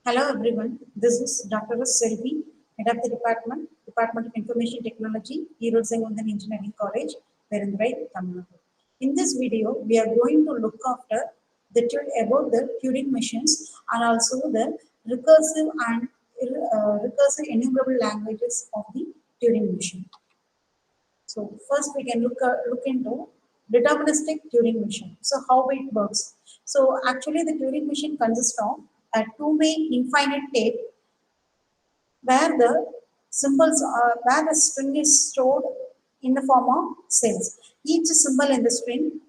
Hello everyone, this is Dr. S. Selvi, Head of the Department of Information Technology, Hero Sengundan Engineering College, Perundurai, Tamil Nadu. In this video, we are going to look after about the Turing machines and also the recursive and recursive enumerable languages of the Turing machine. So first we can look into deterministic Turing machine. So how it works. So actually the Turing machine consists of a two-way infinite tape where the where the string is stored in the form of cells. Each symbol in the string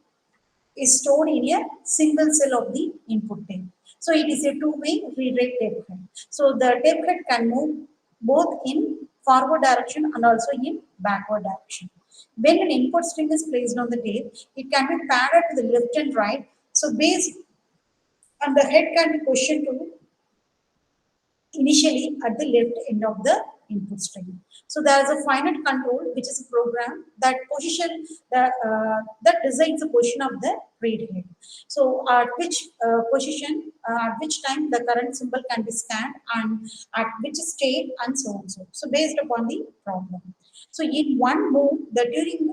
is stored in a single cell of the input tape. So it is a two-way read-write tape head. So the tape head can move both in forward direction and also in backward direction. When an input string is placed on the tape, it can be paired to the left and right. So based and the head can be positioned to initially at the left end of the input string. So there is a finite control, which is a program that that designs the position of the read head. So at which at which time the current symbol can be scanned and at which state and so on. So based upon the problem. So in one move, depending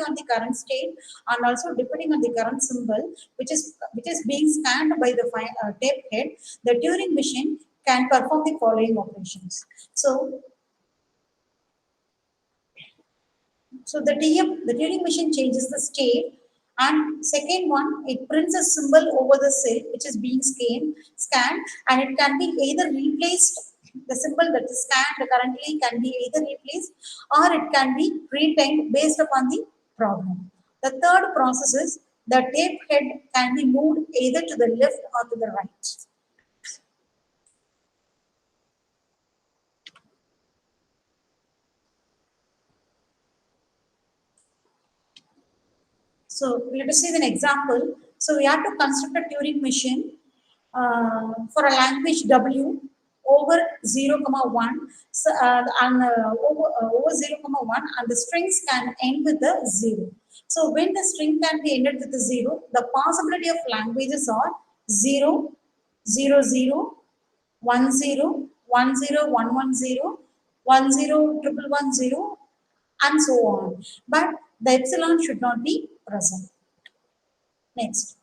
on the current state and also depending on the current symbol, which is being scanned by the tape head, the Turing machine can perform the following operations. So the Turing machine changes the state, and second one, it prints a symbol over the cell which is being scanned, and it can be either replaced. The symbol that is scanned currently can be either replaced or it can be retained based upon the problem. The third process is the tape head can be moved either to the left or to the right. So let us see an example. So we have to construct a Turing machine for a language W over 0, 1 so, and over 0, 1 and the strings can end with the 0. So when the string can be ended with the 0, the possibility of languages are 0, 0, 0, 1, 0, 1, 0, 1, 1, 0, 1, 0, 1, 1, 0 and so on. But the epsilon should not be present. Next.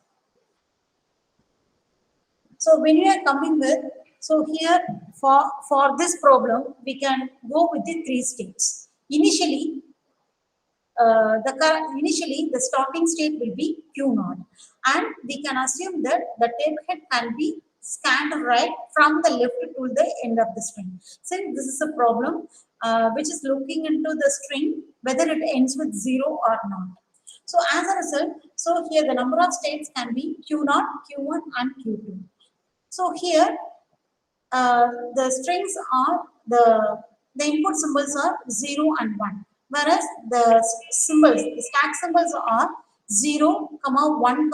So when you are coming with, so here for this problem, we can go with the three states. Initially the starting state will be Q0, and we can assume that the tape head can be scanned right from the left to the end of the string. Since this is a problem which is looking into the string whether it ends with 0 or not. So as a result, so here the number of states can be Q0, Q1 and Q2. So here the strings are the input symbols are 0 and 1, whereas the stack symbols are 0, 1,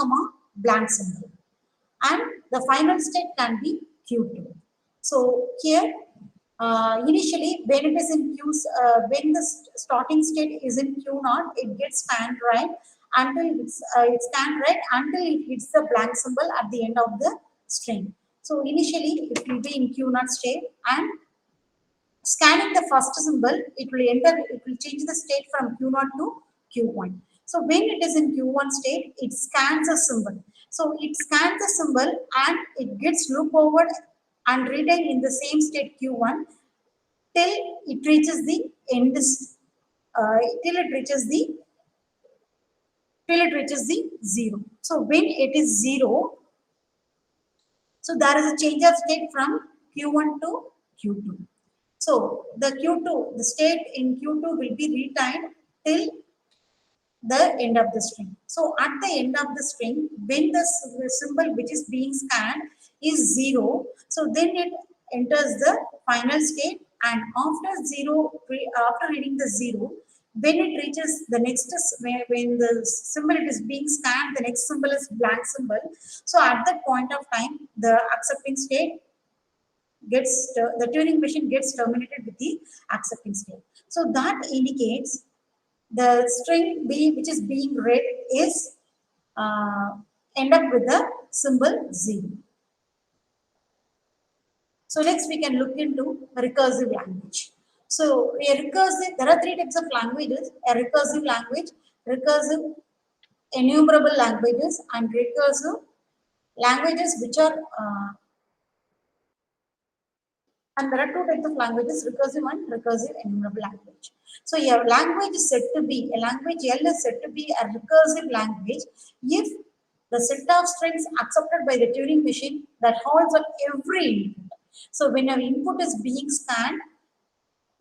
blank symbol, and the final state can be Q2. So here initially when it is in when the starting state is in Q0, it gets scanned right until it's scanned right until it hits the blank symbol at the end of the string. So initially it will be in Q0 state, and scanning the first symbol, it will change the state from Q0 to Q1. So when it is in Q1 state, it scans a symbol. So it scans the symbol and it gets loop over and retained in the same state Q1 till it reaches the end, till it reaches the 0. So when it is 0, so there is a change of state from Q1 to Q2. So the Q2, the state in Q2 will be retained till the end of the string. So at the end of the string, when the symbol which is being scanned is 0, so then it enters the final state, and after 0, after reading the 0, when it reaches the next, when the symbol is being scanned, the next symbol is blank symbol. So at that point of time, the accepting state the Turing machine gets terminated with the accepting state. So that indicates the string B which is being read is end up with the symbol 0. So next we can look into recursive language. So there are three types of languages: a recursive language, recursive enumerable languages, and recursive languages which are and there are two types of languages: recursive and recursive enumerable language. So a language is said to be, a language L is said to be a recursive language if the set of strings accepted by the Turing machine that holds on every input. So when an input is being scanned,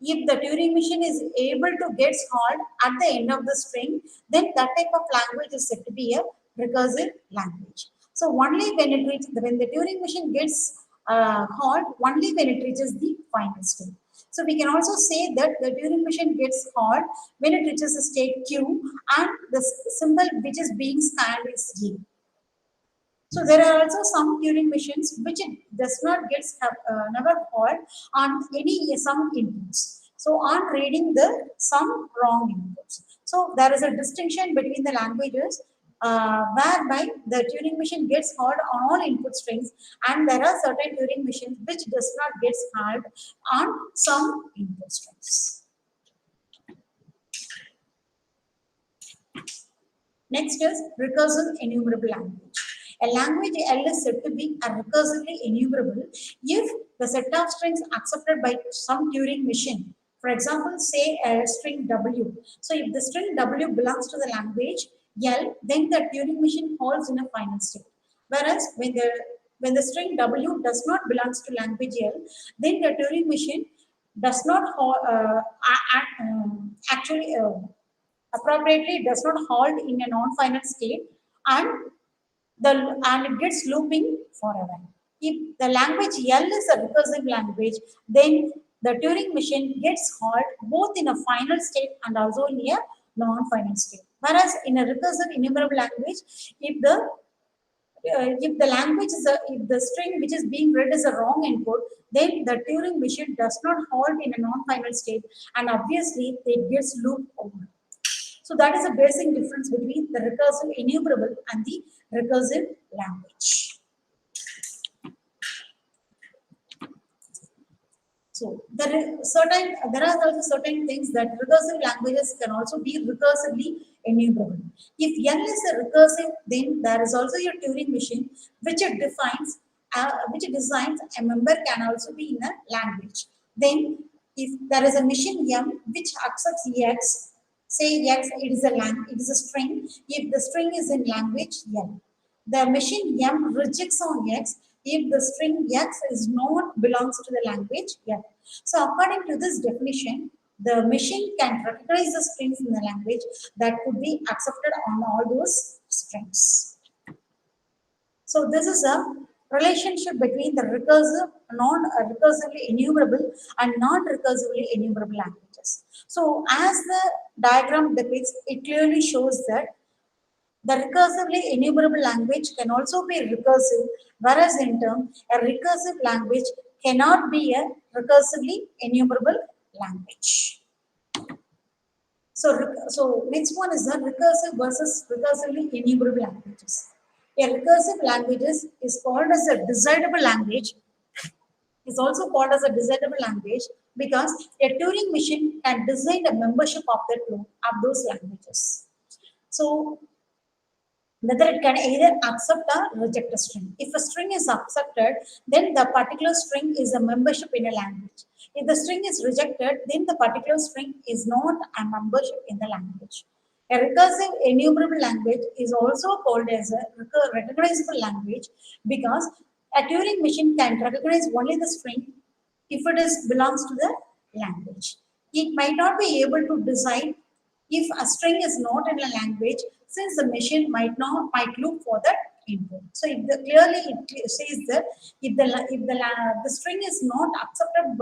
if the Turing machine is able to get halt at the end of the string, then that type of language is said to be a recursive language. So only when the Turing machine gets halt, only when it reaches the final state. So we can also say that the Turing machine gets halt when it reaches a state Q and the symbol which is being scanned is G. So there are also some Turing machines which it does not get never halt on some inputs. So on reading the some wrong inputs. So there is a distinction between the languages whereby the Turing machine gets halt on all input strings, and there are certain Turing machines which does not get halt on some input strings. Next is recursive enumerable language. A language L is said to be a recursively enumerable if the set of strings accepted by some Turing machine. For example, say a string W. So if the string W belongs to the language L, then the Turing machine holds in a final state. Whereas when the string W does not belongs to language L, then the Turing machine does not actually appropriately does not halt in a non-final state, and it gets looping forever. If the language L is a recursive language, then the Turing machine gets halt both in a final state and also in a non-final state. Whereas in a recursive enumerable language, if the language is if the string which is being read is a wrong input, then the Turing machine does not halt in a non-final state, and obviously it gets looped over. So that is a basic difference between the recursive enumerable and the recursive language. So there are also certain things that recursive languages can also be recursively enumerable. If N is a recursive, then there is also a Turing machine which it defines, which designs a member can also be in a language. Then, if there is a machine M which accepts X, say X, it is a string. If the string is in language M, the machine M rejects on X if the string X is not belongs to the language M. So according to this definition, the machine can recognize the strings in the language that could be accepted on all those strings. So this is a relationship between the recursive, non-recursively enumerable and non-recursively enumerable languages. So as the diagram depicts, it clearly shows that the recursively enumerable language can also be recursive, whereas in turn, a recursive language cannot be a recursively enumerable language. So next one is the recursive versus recursively enumerable languages. A recursive language is called as a decidable language, is also called as a decidable language because a Turing machine can decide a membership of those languages. So whether it can either accept or reject a string. If a string is accepted, then the particular string is a membership in a language. If the string is rejected, then the particular string is not a membership in the language. A recursive enumerable language is also called as a recognizable language because a Turing machine can recognize only the string if it belongs to the language. It might not be able to decide if a string is not in a language, since the machine might look for that input. So if clearly it says that if the string is not accepted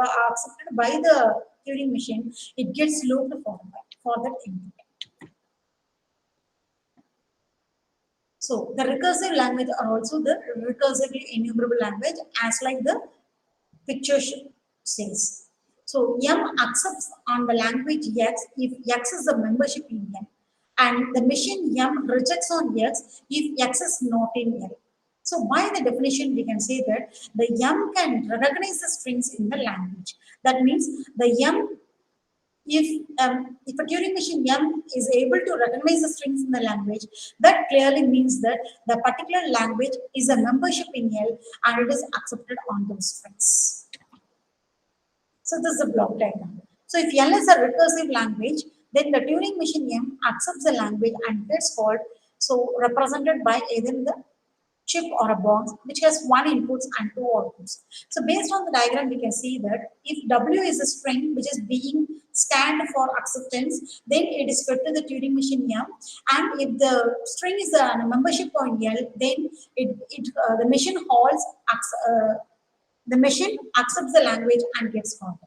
by the Turing machine, it gets looped for that input. So the recursive language are also the recursively enumerable language, as like the picture says. So M accepts on the language X if X is a membership in M, and the machine M rejects on X if X is not in M. So by the definition, we can say that the M can recognize the strings in the language. That means the M, if a Turing machine M is able to recognize the strings in the language, that clearly means that the particular language is a membership in L and it is accepted on those strings. So this is a block diagram. So if L is a recursive language, then the Turing machine M accepts the language and gets called, so represented by either the chip or a box which has one inputs and two outputs. So based on the diagram, we can see that if W is a string which is being scanned for acceptance, then it is fed to the Turing machine M. And if the string is a membership on L, then the machine halts, the machine accepts the language and gets called.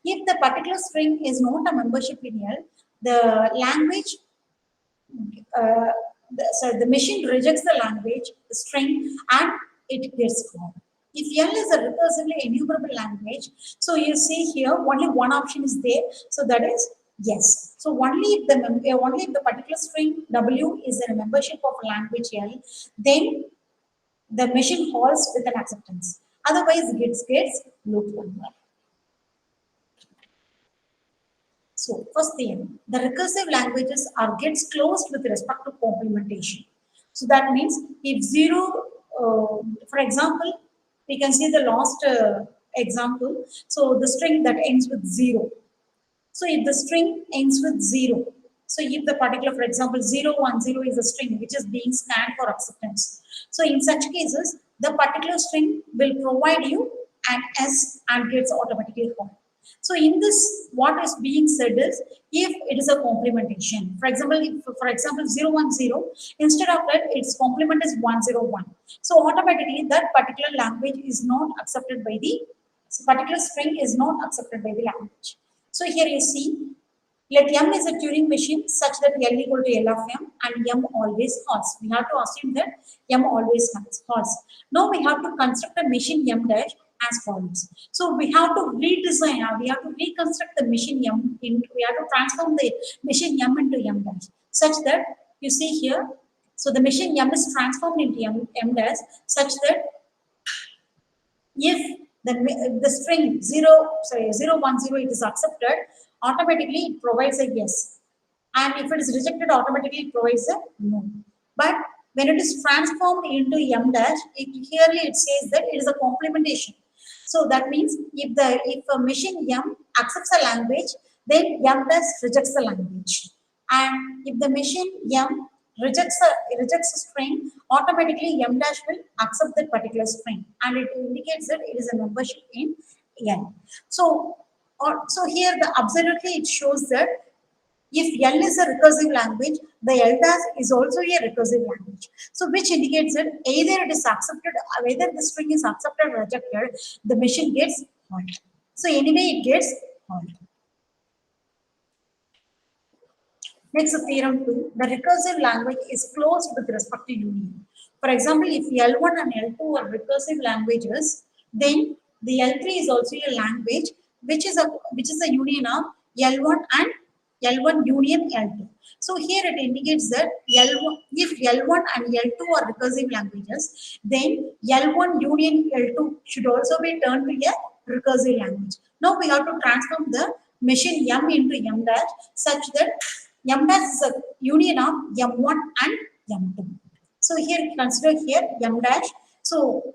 If the particular string is not a membership in L, the language the machine rejects the language, the string, and it gets called. If L is a recursively enumerable language, so you see here only one option is there, so that is yes. So only if the particular string W is a membership of language L, then the machine halts with an acceptance. Otherwise, gets looped over. So first thing, the recursive languages are gets closed with respect to complementation. So that means if zero, for example, we can see the last example. So the string that ends with zero. So if the string ends with zero, so if the particular, for example, 010 is a string which is being scanned for acceptance. So in such cases, the particular string will provide you an S and gets automatically called. So in this, what is being said is if it is a complementation. For example, for example, 010, instead of that, its complement is 101. So automatically that particular language is not accepted by the particular string is not accepted by the language. So here you see, let M is a Turing machine such that L equal to L of M and M always halts. We have to assume that M always halts. Now we have to construct a machine M dash as follows. So we have to redesign, we have to reconstruct the machine M, we have to transform the machine M into M dash such that you see here, so the machine M is transformed into M dash such that if the string 010 it is accepted, automatically it provides a yes. And if it is rejected, automatically it provides a no. But when it is transformed into M dash, clearly it says that it is a complementation. So that means if a machine M accepts a language, then M dash rejects the language. And if the machine M rejects a string, automatically M dash will accept that particular string, and it indicates that it is a membership in N. So here absolutely it shows that if L is a recursive language, the L dash is also a recursive language. So which indicates that either it is accepted, whether the string is accepted or rejected, the machine gets halted. So anyway, it gets halted. Next, theorem 2, the recursive language is closed with respect to union. For example, if L1 and L2 are recursive languages, then the L3 is also a language which is a union of L1 and L1 union L2. So here it indicates that if L1 and L2 are recursive languages, then L1 union L2 should also be turned to a recursive language. Now we have to transform the machine M into M dash such that M dash is a union of M1 and M2. So here consider here M dash. So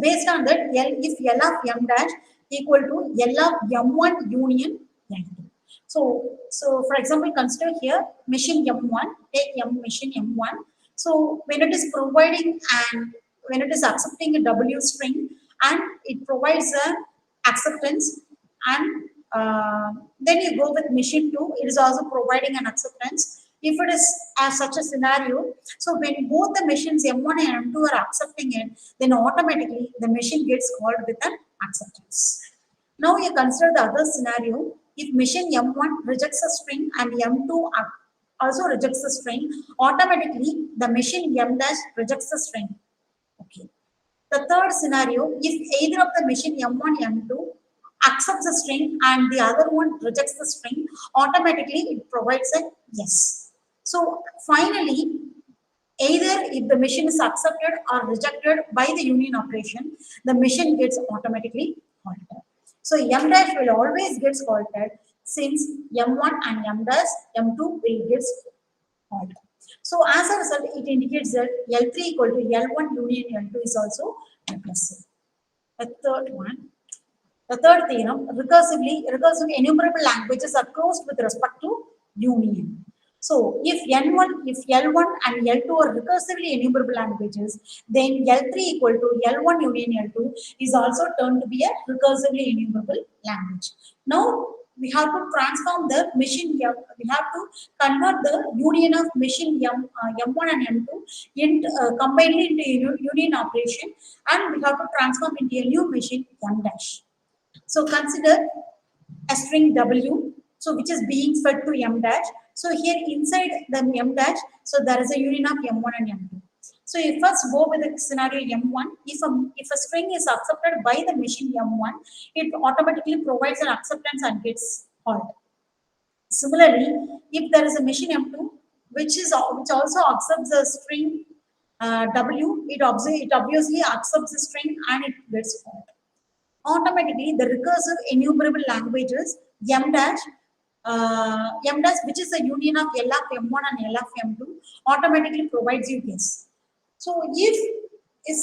based on that, if L of M dash equal to L of M1 union M2. So for example, consider here machine M1, take machine M1. So when it is providing and when it is accepting a W string and it provides a acceptance, and then you go with machine 2, it is also providing an acceptance. If it is as such a scenario, so when both the machines M1 and M2 are accepting it, then automatically the machine gets called with an acceptance. Now you consider the other scenario. If machine M1 rejects a string and M2 also rejects the string, automatically the machine M dash rejects the string. Okay. The third scenario, if either of the machine M1, M2 accepts the string and the other one rejects the string, automatically it provides a yes. So finally, Either if the machine is accepted or rejected by the union operation, the machine gets automatically halted. So M dash will always gets halted since M1 and M2 will get halted. So as a result, it indicates that L3 equal to L1 union L2 is also recursive. The third one, the third theorem, recursive enumerable languages are closed with respect to union. So if L1 and L2 are recursively enumerable languages, then L3 equal to L1 union L2 is also turned to be a recursively enumerable language. Now we have to transform the machine M, we have to convert the union of machine M1 and M2 into combinedly into union operation, and we have to transform into a new machine M dash. So consider a string W, so which is being fed to M dash. So here inside the M dash, so there is a union of M1 and M2. So you first go with the scenario M1. If a string is accepted by the machine M1, it automatically provides an acceptance and gets halt. Similarly, if there is a machine M2 which also accepts the string W, it obviously accepts the string and it gets halt. Automatically the recursive enumerable languages M dash, which is the union of L of M1 and L of M2, automatically provides you this. So if in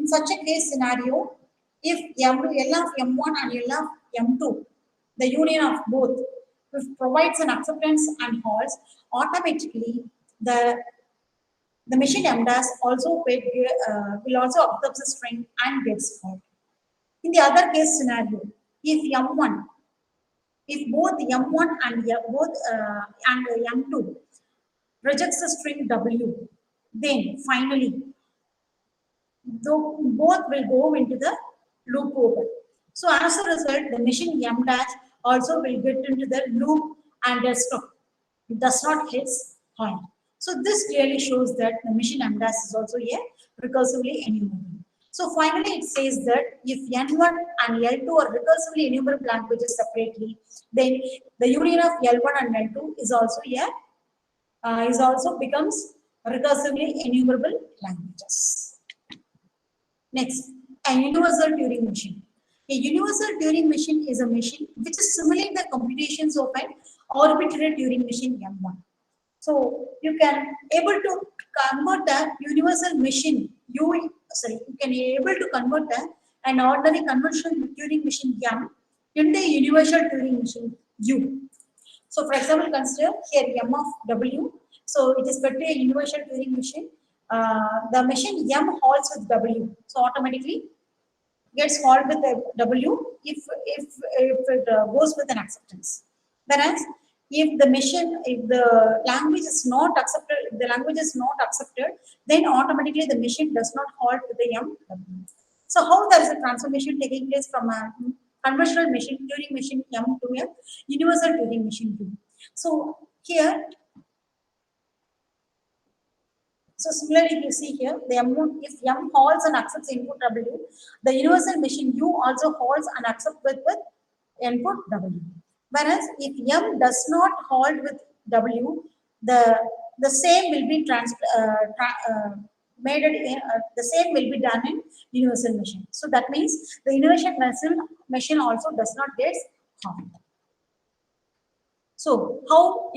such a case scenario, if L of M1 and L of M2, the union of both, which provides an acceptance and halts, automatically the machine M dash also will also accept the string and gets halt. In the other case scenario, if both M1 and M2 rejects the string W, then finally both will go into the loop open. So as a result, the machine M dash also will get into the loop and does not hit halt. So this clearly shows that the machine M dash is also a recursively enumerable. So finally, it says that if N1 and L2 are recursively enumerable languages separately, then the union of L1 and L2 is also becomes recursively enumerable languages. Next, a universal Turing machine. A universal Turing machine is a machine which is simulating the computations of an arbitrary Turing machine M1. So you can able to convert the universal machine you can able to convert an ordinary conventional Turing machine M into a universal Turing machine U. So for example, consider here M of W. So it is fed to a universal Turing machine. The machine M halts with W. So automatically gets halt with the W if it goes with an acceptance. Whereas if the language is not accepted, then automatically the machine does not halt with the M W. So how there is a transformation taking place from a conventional machine Turing machine M to a universal Turing machine U. So here. So similarly, you see here, if M halts and accepts input W, the universal machine U also halts and accepts with input W. Whereas if M does not halt with W, the same will be the same will be done in universal machine. So that means the universal machine also does not get halted. So how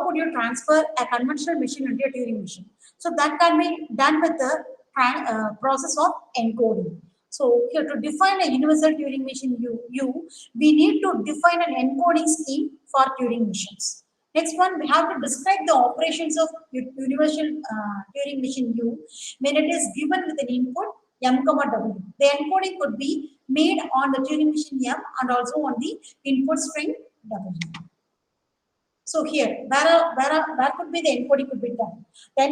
could you transfer a conventional machine into a Turing machine? So that can be done with the process of encoding. So here to define a universal Turing machine U, we need to define an encoding scheme for Turing machines. Next one, we have to describe the operations of universal Turing machine U when it is given with an input M, W. The encoding could be made on the Turing machine M and also on the input string W. So here, where could be the encoding could be done? The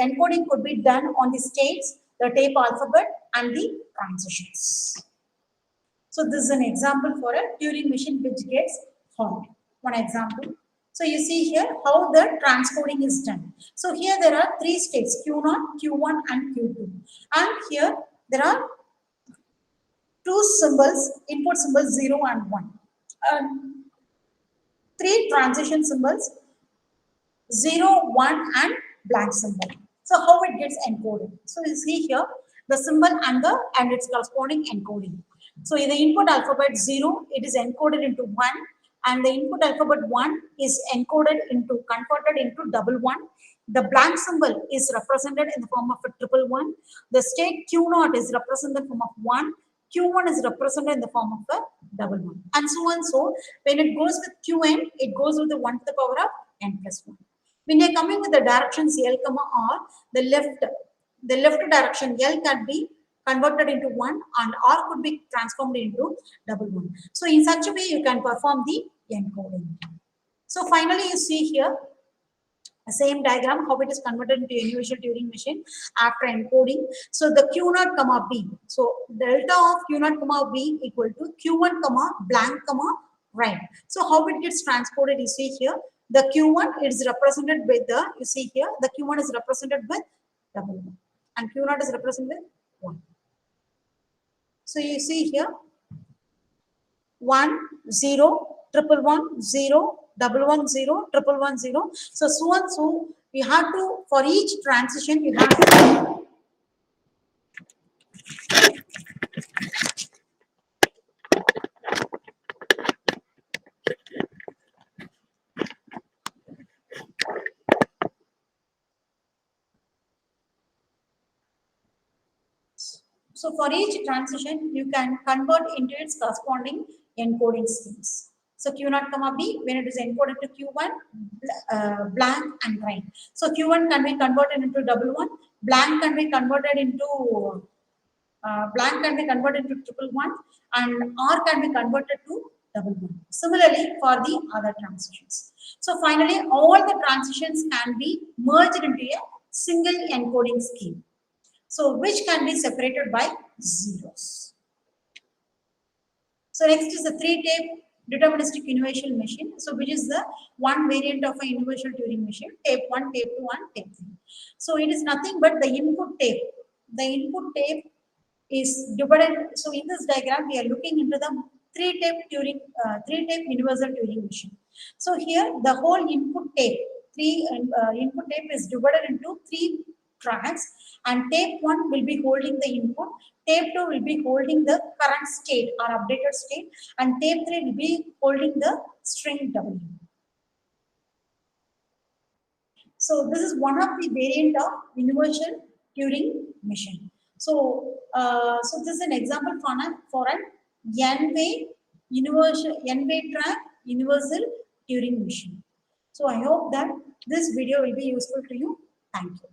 encoding could be done on the states, the tape alphabet, and the transitions. So this is an example for a Turing machine which gets formed. One example. So you see here how the transcoding is done. So here there are three states, Q0, Q1, and Q2. And here there are two symbols, input symbols 0 and 1. Three transition symbols 0, 1 and blank symbol. So how it gets encoded? So you see here the symbol and its corresponding encoding. So in the input alphabet 0, it is encoded into 1, and the input alphabet 1 is converted into double 1. The blank symbol is represented in the form of a triple 1. The state Q0 is represented in the form of 1. Q1 is represented in the form of a double 1, and so on. So when it goes with Qn, it goes with the 1 to the power of n plus 1. When you're coming with the directions L, R, the left direction L can be converted into 1 and R could be transformed into double 1. So in such a way, you can perform the encoding. So finally, you see here the same diagram, how it is converted into a universal Turing machine after encoding. So the Q0 comma B. So delta of Q0 comma B equal to Q1 comma blank comma right. So how it gets transported, you see here, the Q1 is represented with you see here, the Q1 is represented with double 1 and Q0 is represented with 1. So you see here, 1, 0, triple 1, 0, double 1, 0, triple 1, 0. So and so, you have to, for each transition, you have to. So for each transition, you can convert into its corresponding encoding schemes. So Q0 comma B, when it is encoded to Q1, blank and right. So Q1 can be converted into double 1, blank can be converted into triple 1, and R can be converted to double 1. Similarly for the other transitions. So finally, all the transitions can be merged into a single encoding scheme. So which can be separated by zeros. So next is the 3-tape deterministic universal machine. So which is the one variant of a universal Turing machine, tape 1, tape 2, and tape 3. So it is nothing but the input tape. The input tape is divided. So in this diagram, we are looking into the 3-tape universal Turing machine. So here the whole input tape, input tape is divided into 3 tracks, and tape 1 will be holding the input, tape 2 will be holding the current state or updated state, and tape 3 will be holding the string W. So this is one of the variant of universal Turing machine. So, so this is an example for an n-way track universal Turing machine. So I hope that this video will be useful to you. Thank you.